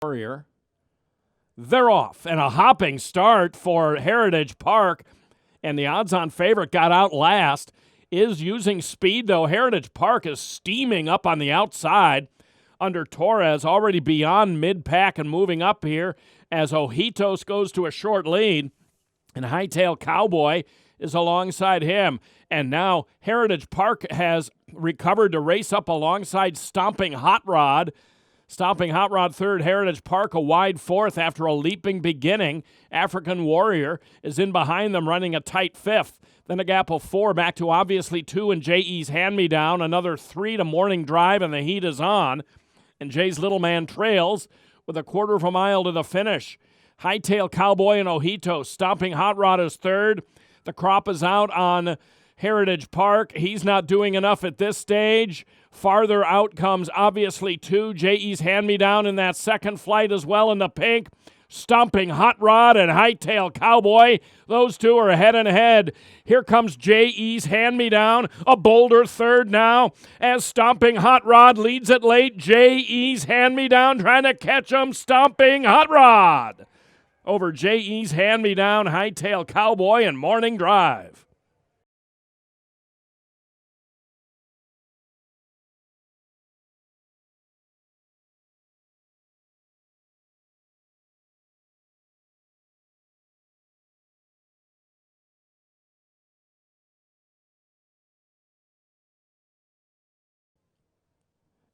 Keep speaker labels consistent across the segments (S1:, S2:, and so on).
S1: Warrior. They're off, and a hopping start for Heritage Park, and the odds-on favorite got out last, is using speed, though. Heritage Park is steaming up on the outside under Torres, already beyond mid-pack and moving up here as Ojitos goes to a short lead, and Hightail Cowboy is alongside him. And now Heritage Park has recovered to race up alongside Stomping Hot Rod. Stomping Hot Rod third, Heritage Park a wide fourth after a leaping beginning. African Warrior is in behind them running a tight fifth. Then a gap of 4 back to obviously 2 and J.E.'s Hand-Me-Down. Another 3 to Morning Drive, and the heat is on. And Jay's Little Man trails with a quarter of a mile to the finish. Hightail Cowboy and Ojitos. Stomping Hot Rod is third. The crop is out on Heritage Park. He's not doing enough at this stage. Farther out comes obviously 2. J.E.'s Hand-Me-Down in that second flight as well in the pink. Stomping Hot Rod and Hightail Cowboy. Those two are head and head. Here comes J.E.'s Hand-Me-Down. A bolder third now as Stomping Hot Rod leads it late. J.E.'s Hand-Me-Down trying to catch him. Stomping Hot Rod over J.E.'s Hand-Me-Down, Hightail Cowboy, and Morning Drive.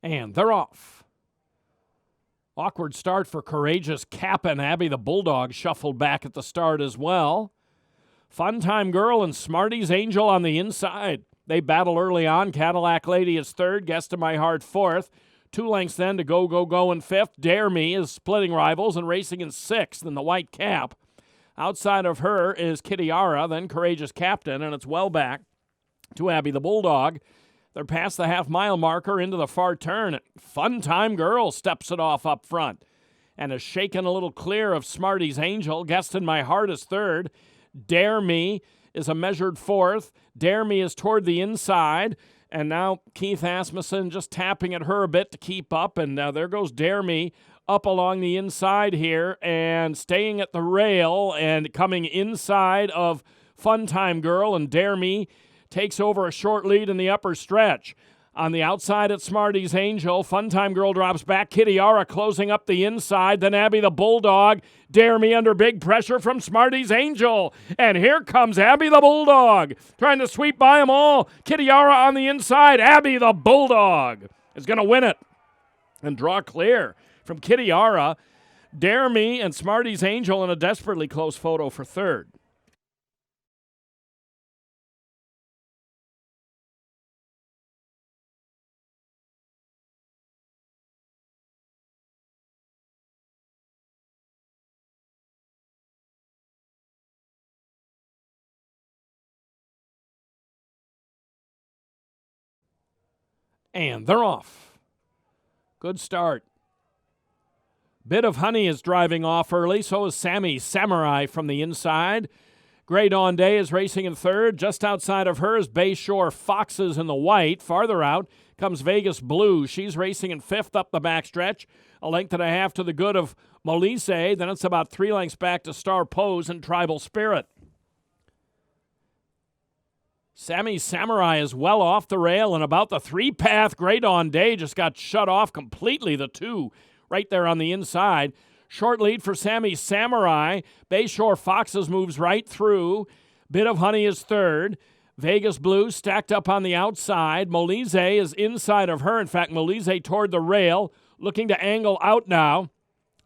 S1: And they're off. Awkward start for Courageous Cap'n. Abby the Bulldog shuffled back at the start as well. Fun Time Girl and Smarty's Angel on the inside. They battle early on. Cadillac Lady is third. Guest of My Heart fourth. 2 lengths then to Go in fifth. Dare Me is splitting rivals and racing in sixth in the white cap. Outside of her is Kitiara, then Courageous Captain, and it's well back to Abby the Bulldog. They're past the half-mile marker into the far turn. Fun Time Girl steps it off up front and is shaken a little clear of Smarty's Angel. Guest in My Heart is third. Dare Me is a measured fourth. Dare Me is toward the inside. And now Keith Asmussen just tapping at her a bit to keep up. And there goes Dare Me up along the inside here and staying at the rail and coming inside of Fun Time Girl. And Dare Me takes over a short lead in the upper stretch. On the outside at Smarty's Angel, Fun Time Girl drops back. Kitiara closing up the inside. Then Abby the Bulldog. Dare Me under big pressure from Smarty's Angel. And here comes Abby the Bulldog, trying to sweep by them all. Kitiara on the inside. Abby the Bulldog is going to win it and draw clear from Kitiara. Dare Me and Smarty's Angel in a desperately close photo for third. And they're off. Good start. Bit of Honey is driving off early. So is Sammy Samurai from the inside. Grey Dawn Day is racing in third. Just outside of her is Bayshore Foxes in the white. Farther out comes Vegas Blue. She's racing in fifth up the backstretch. A length and a half to the good of Molise. Then it's about 3 lengths back to Star Pose and Tribal Spirit. Sammy Samurai is well off the rail and about the 3-path. Grey Dawn Day just got shut off completely. The 2 right there on the inside. Short lead for Sammy Samurai. Bayshore Foxes moves right through. Bit of Honey is third. Vegas Blue stacked up on the outside. Molise is inside of her. In fact, Molise toward the rail, looking to angle out now.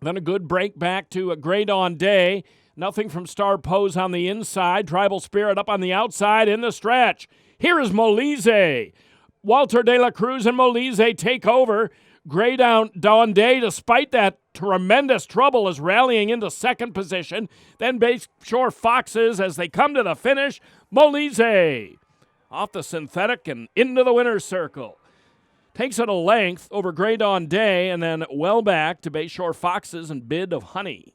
S1: Then a good break back to a Grey Dawn Day. Nothing from Star Pose on the inside. Tribal Spirit up on the outside in the stretch. Here is Molise. Walter De La Cruz and Molise take over. Grey Dawn Day, despite that tremendous trouble is rallying into second position. Then Bayshore Foxes as they come to the finish. Molise off the synthetic and into the winner's circle. Takes it a length over Grey Dawn Day and then well back to Bayshore Foxes and Bid of Honey.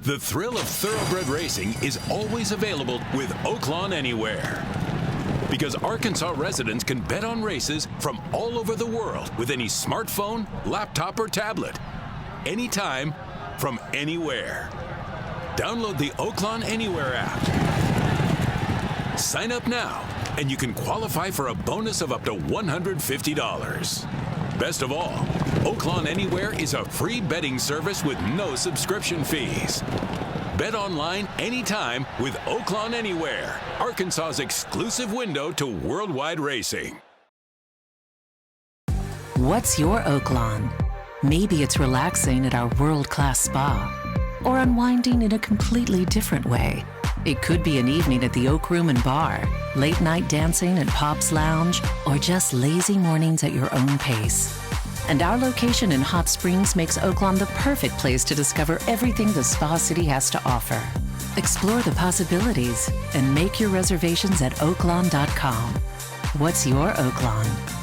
S2: The thrill of thoroughbred racing is always available with Oaklawn Anywhere. Because Arkansas residents can bet on races from all over the world with any smartphone, laptop, or tablet. Anytime, from anywhere. Download the Oaklawn Anywhere app. Sign up now, and you can qualify for a bonus of up to $150. Best of all, Oaklawn Anywhere is a free betting service with no subscription fees. Bet online anytime with Oaklawn Anywhere, Arkansas's exclusive window to worldwide racing.
S3: What's your Oaklawn? Maybe it's relaxing at our world-class spa, or unwinding in a completely different way. It could be an evening at the Oak Room and Bar, late night dancing at Pop's Lounge, or just lazy mornings at your own pace. And our location in Hot Springs makes Oaklawn the perfect place to discover everything the Spa City has to offer. Explore the possibilities and make your reservations at oaklawn.com. What's your Oaklawn?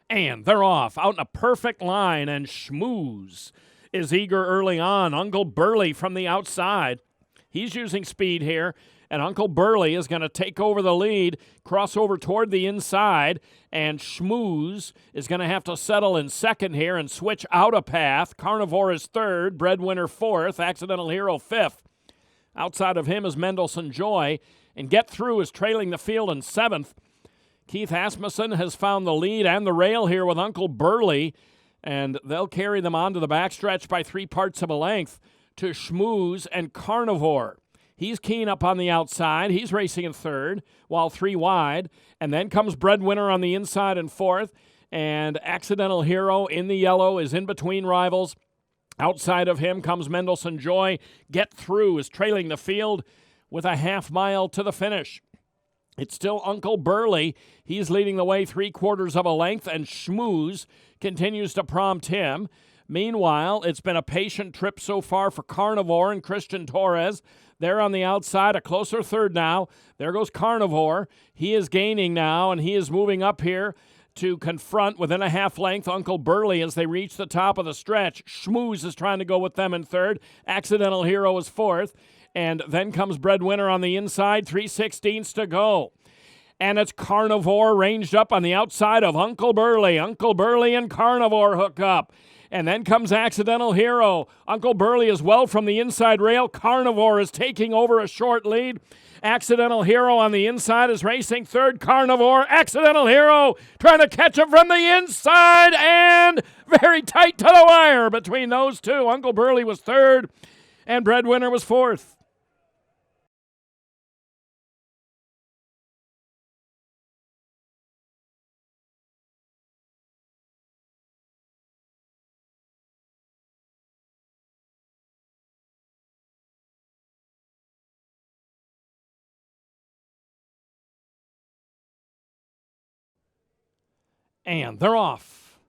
S1: And they're off, out in a perfect line, and Schmooze is eager early on. Uncle Burley from the outside. He's using speed here, and Uncle Burley is going to take over the lead, cross over toward the inside, and Schmooze is going to have to settle in second here and switch out a path. Carnivore is third, Breadwinner fourth, Accidental Hero fifth. Outside of him is Mendelssohn Joy, and Get Through is trailing the field in seventh. Keith Asmussen has found the lead and the rail here with Uncle Burley, and they'll carry them onto the backstretch by 3 parts of a length to Schmooze and Carnivore. He's keen up on the outside. He's racing in third, while 3 wide. And then comes Breadwinner on the inside in fourth. And Accidental Hero in the yellow is in between rivals. Outside of him comes Mendelssohn Joy. Get Through is trailing the field with a half mile to the finish. It's still Uncle Burley. He's leading the way 3/4 of a length, and Schmooze continues to prompt him. Meanwhile, it's been a patient trip so far for Carnivore and Christian Torres. They're on the outside, a closer third now. There goes Carnivore. He is gaining now, and he is moving up here to confront within a half length Uncle Burley as they reach the top of the stretch. Schmooze is trying to go with them in third. Accidental Hero is fourth. And then comes Breadwinner on the inside, 3/16 to go. And it's Carnivore ranged up on the outside of Uncle Burley. Uncle Burley and Carnivore hook up. And then comes Accidental Hero. Uncle Burley is well from the inside rail. Carnivore is taking over a short lead. Accidental Hero on the inside is racing third. Carnivore, Accidental Hero trying to catch him from the inside, and very tight to the wire between those two. Uncle Burley was third, and Breadwinner was fourth. And they're off.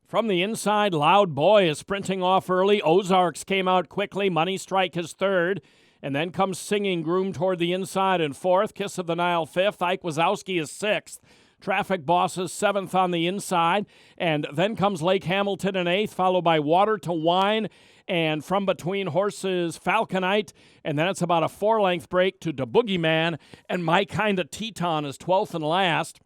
S1: From the inside, Loud Boy is sprinting off early. Ozarks came out quickly. Money Strike is third. And then comes Singing Groom toward the inside in fourth. Kiss of the Nile fifth. Ike Wazowski is sixth. Traffic Boss is seventh on the inside. And then comes Lake Hamilton in eighth, followed by Water to Wine. And from between horses, Falconite. And then it's about a 4-length break to the Boogeyman. And My Kinda Teton is 12th and last.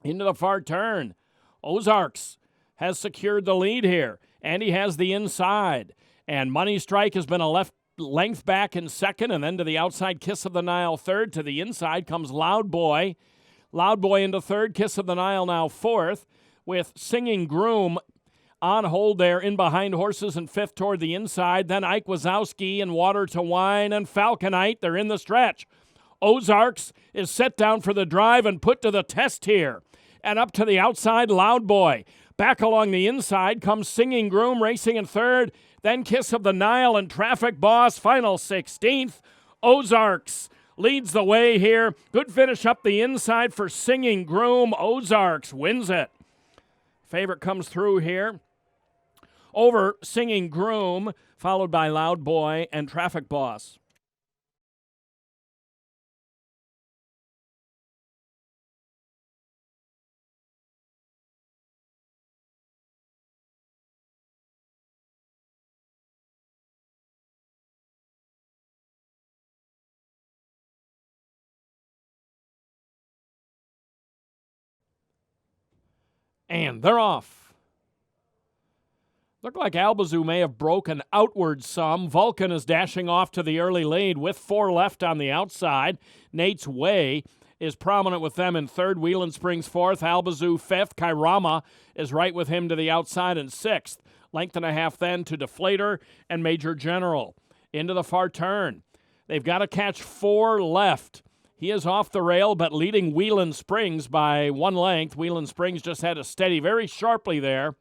S1: Into the far turn. Ozarks has secured the lead here, and he has the inside. And Money Strike has been a left length back in second, and then to the outside, Kiss of the Nile third. To the inside comes Loud Boy. Loud Boy into third, Kiss of the Nile now fourth, with Singing Groom on hold there in behind horses and fifth toward the inside. Then Ike Wazowski and Water to Wine and Falconite. They're in the stretch. Ozarks is set down for the drive and put to the test here. And up to the outside, Loud Boy. Back along the inside comes Singing Groom racing in third. Then Kiss of the Nile and Traffic Boss, final 16th. Ozarks leads the way here. Good finish up the inside for Singing Groom. Ozarks wins it. Favorite comes through here over Singing Groom, followed by Loud Boy and Traffic Boss. And they're off. Looked like Albazoo may have broken outward some. Vulcan is dashing off to the early lead with 4 left on the outside. Nate's Way is prominent with them in third. Wheelan Springs fourth. Albazoo fifth. Kairama is right with him to the outside in sixth. Length and a half then to Deflator and Major General. Into the far turn. They've got to catch 4 left. He is off the rail, but leading Wheelan Springs by 1 length. Wheelan Springs just had to steady very sharply there.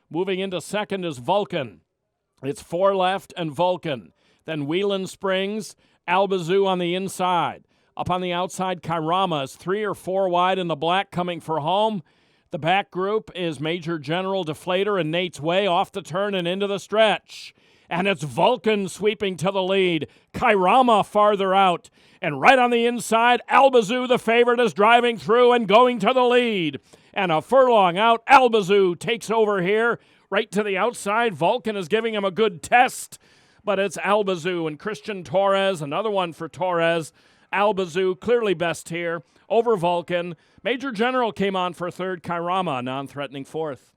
S1: Moving into second is Vulcan. It's 4 left and Vulcan. Then Wheelan Springs, Albazoo on the inside. Up on the outside, Kairama is 3 or 4 wide in the black coming for home. The back group is Major General, Deflator, and Nate's Way off the turn and into the stretch. And it's Vulcan sweeping to the lead. Kairama farther out. And right on the inside, Albazoo, the favorite, is driving through and going to the lead. And a furlong out, Albazoo takes over here. Right to the outside, Vulcan is giving him a good test. But it's Albazoo and Christian Torres, another one for Torres. Albazoo clearly best here over Vulcan. Major General came on for third. Kairama non-threatening fourth.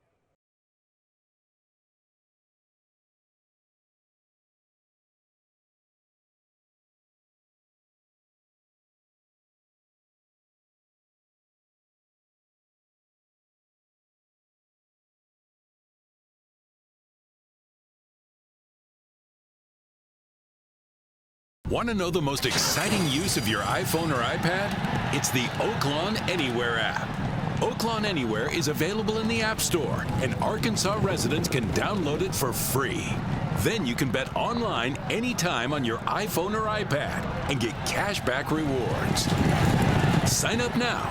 S2: Want to know the most exciting use of your iPhone or iPad? It's the Oaklawn Anywhere app. Oaklawn Anywhere is available in the App Store, and Arkansas residents can download it for free. Then you can bet online anytime on your iPhone or iPad and get cashback rewards. Sign up now,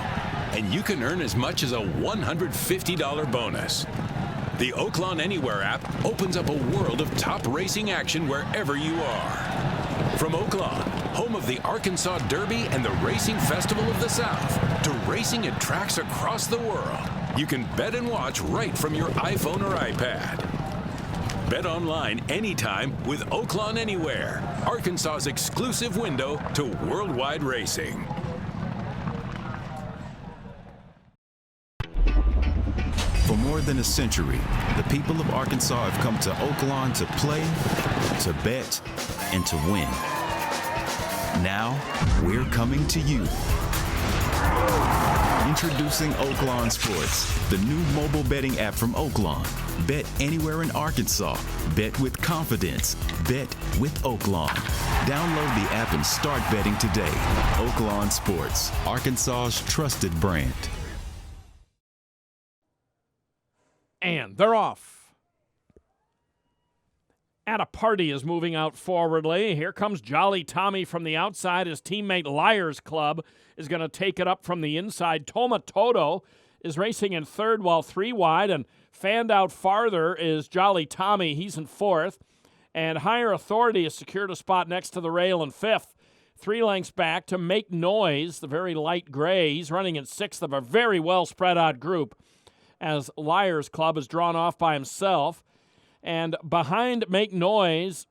S2: and you can earn as much as a $150 bonus. The Oaklawn Anywhere app opens up a world of top racing action wherever you are. From Oaklawn, home of the Arkansas Derby and the Racing Festival of the South, to racing at tracks across the world, you can bet and watch right from your iPhone or iPad. Bet online anytime with Oaklawn Anywhere, Arkansas's exclusive window to worldwide racing.
S4: For more than a century, the people of Arkansas have come to Oaklawn to play, to bet, and to win. Now, we're coming to you. Introducing Oaklawn Sports, the new mobile betting app from Oaklawn. Bet anywhere in Arkansas. Bet with confidence. Bet with Oaklawn. Download the app and start betting today. Oaklawn Sports, Arkansas's trusted brand.
S1: And they're off. At a Party is moving out forwardly. Here comes Jolly Tommy from the outside. His teammate Liars Club is going to take it up from the inside. Toma Toto is racing in third while 3 wide, and fanned out farther is Jolly Tommy. He's in fourth. And Higher Authority has secured a spot next to the rail in fifth. 3 lengths back to Make Noise, the very light gray. He's running in sixth of a very well spread out group, as Liars Club is drawn off by himself. And behind Make Noise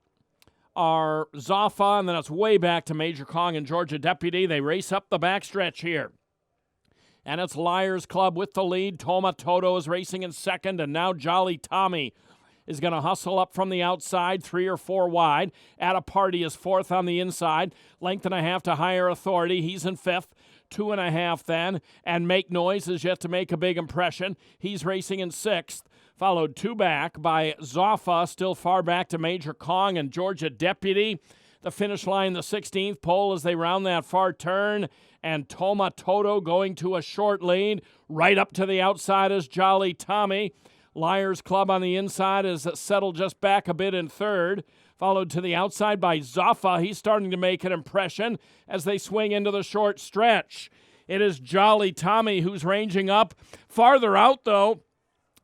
S1: are Zaffa, and then it's way back to Major Kong and Georgia Deputy. They race up the backstretch here. And it's Liars Club with the lead. Toma Toto is racing in second, and now Jolly Tommy is going to hustle up from the outside, 3 or 4 wide. At a Party is fourth on the inside. Length and a half to Higher Authority. He's in fifth. 2.5 then. And Make Noise is yet to make a big impression. He's racing in sixth. Followed 2 back by Zaffa, still far back to Major Kong and Georgia Deputy. the finish line, the 16th pole as they round that far turn. And Toma Toto going to a short lead. Right up to the outside is Jolly Tommy. Liars Club on the inside is settled just back a bit in third. Followed to the outside by Zaffa. He's starting to make an impression as they swing into the short stretch. It is Jolly Tommy who's ranging up. Farther out, though,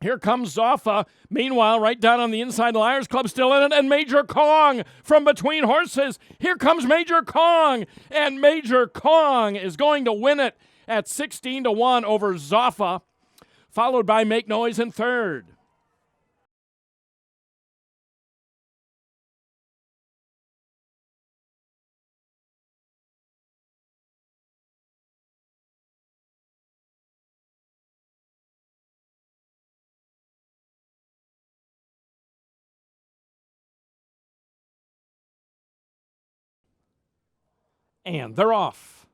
S1: here comes Zaffa. Meanwhile, right down on the inside, Liars Club still in it, and Major Kong from between horses. Here comes Major Kong, and Major Kong is going to win it at 16-1 over Zaffa, followed by Make Noise in third. And they're off.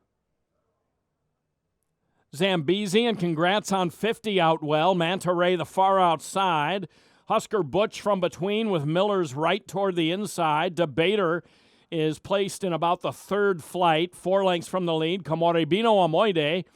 S1: Zambezi, and congrats on 50 out well. Manta Ray the far outside. Husker Butch from between with Miller's right toward the inside. Debater is placed in about the third flight, 4 lengths from the lead. Camorebino Amoide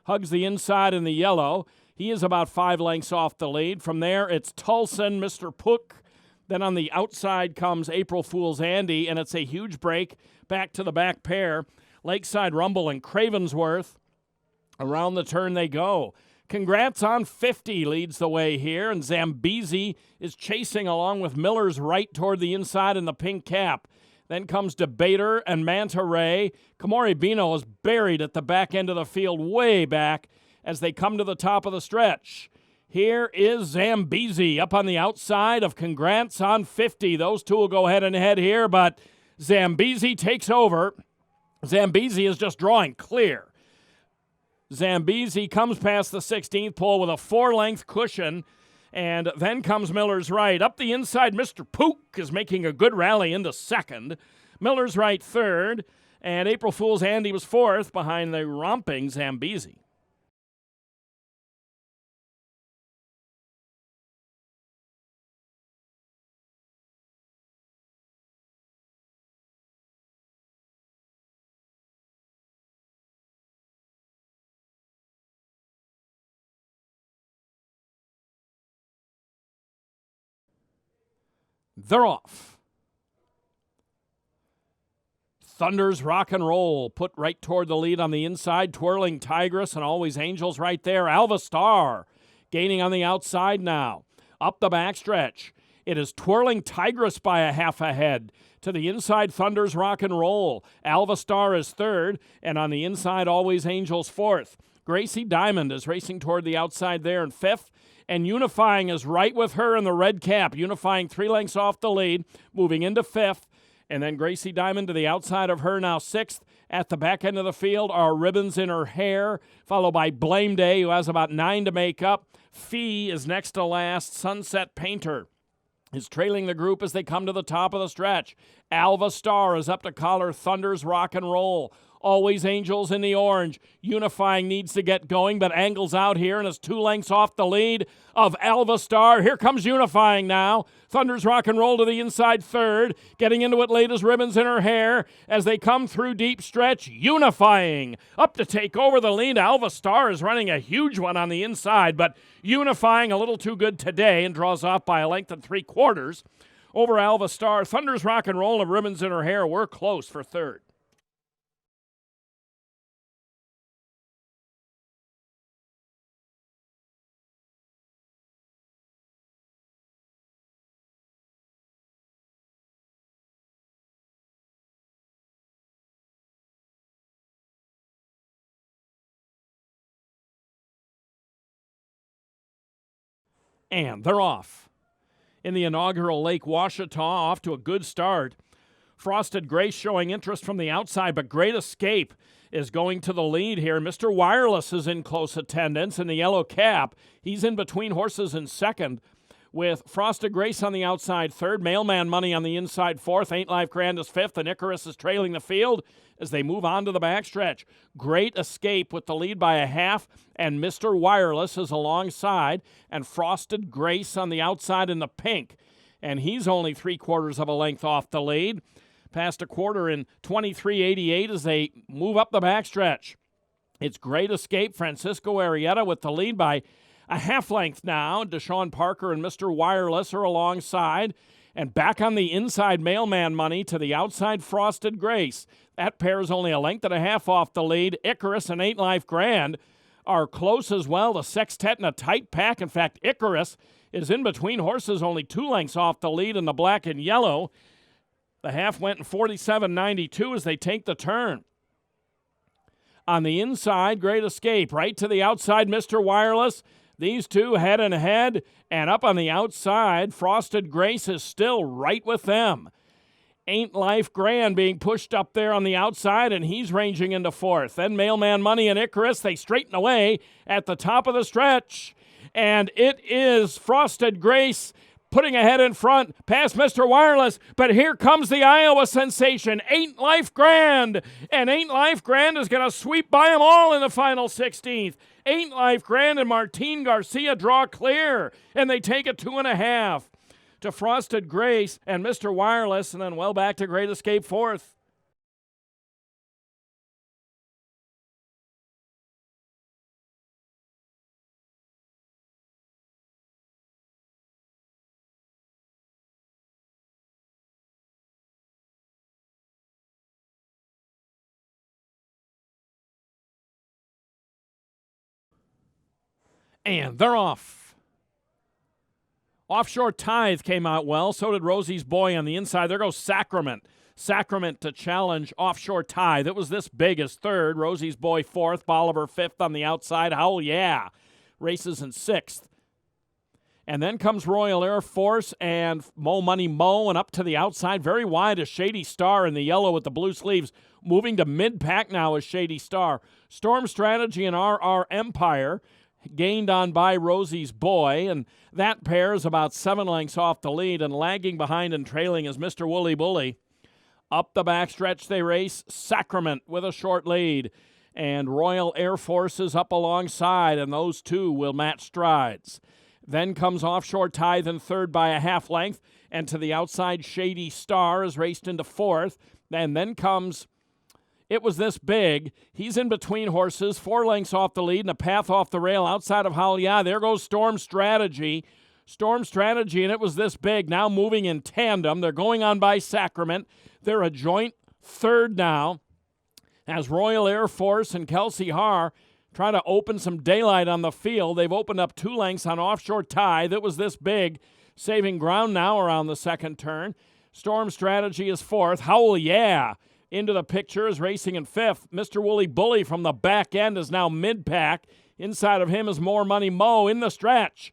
S1: hugs the inside in the yellow. He is about 5 lengths off the lead. From there, it's Tulson, Mr. Pook. Then on the outside comes April Fool's Andy, and it's a huge break back to the back pair. Lakeside Rumble and Cravensworth. Around the turn they go. Congrats on 50 leads the way here, and Zambezi is chasing along with Miller's right toward the inside in the pink cap. Then comes Debater and Manta Ray. Camorebino is buried at the back end of the field, way back, as they come to the top of the stretch. Here is Zambezi up on the outside of Congrats on 50. Those two will go head and head here, but Zambezi takes over. Zambezi is just drawing clear. Zambezi comes past the 16th pole with a 4-length cushion, and then comes Miller's right. Up the inside, Mr. Pook is making a good rally into second. Miller's right third, and April Fool's Andy was fourth behind the romping Zambezi. They're off. Thunder's Rock and Roll put right toward the lead on the inside. Twirling Tigress and Always Angels right there. Alva Star gaining on the outside now. Up the backstretch. It is Twirling Tigress by a half a head. To the inside, Thunder's Rock and Roll. Alva Star is third, and on the inside, Always Angels fourth. Gracie Diamond is racing toward the outside there in fifth. And Unifying is right with her in the red cap. Unifying 3 lengths off the lead, moving into fifth. And then Gracie Diamond to the outside of her, now sixth. At the back end of the field are Ribbons in Her Hair, followed by Blame Day, who has about 9 to make up. Fee is next to last. Sunset Painter is trailing the group as they come to the top of the stretch. Alva Star is up to collar Thunder's Rock and Roll. Always Angels in the orange. Unifying needs to get going, but angles out here and is 2 lengths off the lead of Alva Star. Here comes Unifying now. Thunder's Rock and Roll to the inside third. Getting into it late is Ribbons in Her Hair as they come through deep stretch. Unifying up to take over the lead. Alva Star is running a huge one on the inside, but Unifying a little too good today and draws off by a length and 3/4 over Alva Star. Thunder's Rock and Roll and Ribbons in Her Hair were close for third. And they're off. In the inaugural Lake Ouachita, off to a good start. Frosted Grace showing interest from the outside, but Great Escape is going to the lead here. Mr. Wireless is in close attendance in the yellow cap. He's in between horses in second, with Frosted Grace on the outside third. Mailman Money on the inside fourth. Ain't Life Grand is fifth, and Icarus is trailing the field as they move on to the backstretch. Great Escape with the lead by a half, and Mr. Wireless is alongside, and Frosted Grace on the outside in the pink, and he's only 3/4 of a length off the lead. past a quarter in 23.88 as they move up the backstretch. It's Great Escape, Francisco Arrieta with the lead by a half length now. Deshaun Parker and Mr. Wireless are alongside. And back on the inside, Mailman Money to the outside, Frosted Grace. That pair is only a length and a half off the lead. Icarus and Ain't Life Grand are close as well. The Sextet in a tight pack. In fact, Icarus is in between horses, only 2 lengths off the lead in the black and yellow. The half went in 47.92 as they take the turn. On the inside, Great Escape. Right to the outside, Mr. Wireless. These two head and head. And up on the outside, Frosted Grace is still right with them. Ain't Life Grand being pushed up there on the outside, and he's ranging into fourth. Then Mailman Money and Icarus, they straighten away at the top of the stretch. And it is Frosted Grace putting ahead in front past Mr. Wireless. But here comes the Iowa sensation, Ain't Life Grand. And Ain't Life Grand is going to sweep by them all in the final 16th. Ain't Life Grand and Martin Garcia draw clear, and they take a 2.5 to Frosted Grace and Mr. Wireless, and then well back to Great Escape fourth. And they're off. Offshore Tithe came out well. So did Rosie's Boy on the inside. There goes Sacrament. Sacrament to challenge Offshore Tithe. It was this big as third. Rosie's Boy fourth. Bolivar fifth on the outside. Howl Yeah races in sixth. And then comes Royal Air Force and Mo Money Mo. And up to the outside, very wide, is Shady Star in the yellow with the blue sleeves. Moving to mid-pack now is Shady Star. Storm Strategy and RR Empire gained on by Rosie's Boy, and that pair is about 7 lengths off the lead, and lagging behind and trailing is Mr. Woolly Bully. Up the backstretch they race, Sacrament with a short lead, and Royal Air Force is up alongside, and those two will match strides. Then comes Offshore Tithe in third by a half length, and to the outside, Shady Star is raced into fourth, and then comes It Was This Big. He's in between horses, 4 lengths off the lead and a path off the rail outside of Howl Yeah. There goes Storm Strategy. Storm Strategy, and It Was This Big, now moving in tandem. They're going on by Sacrament. They're a joint third now as Royal Air Force and Kelsey Haar try to open some daylight on the field. They've opened up 2 lengths on Offshore Tithe. It Was This Big, saving ground now around the second turn. Storm Strategy is fourth. Howl Yeah into the picture is racing in fifth. Mr. Woolly Bully from the back end is now mid-pack. Inside of him is More Money Mo in the stretch.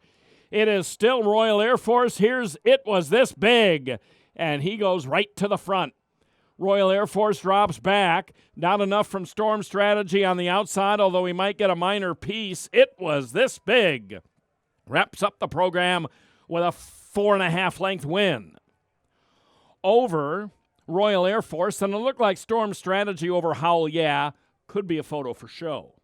S1: It is still Royal Air Force. Here's It Was This Big, and he goes right to the front. Royal Air Force drops back. Not enough from Storm Strategy on the outside, although he might get a minor piece. It Was This Big wraps up the program with a 4.5 length win over Royal Air Force, and it looked like Storm Strategy over Howl Yeah could be a photo for show.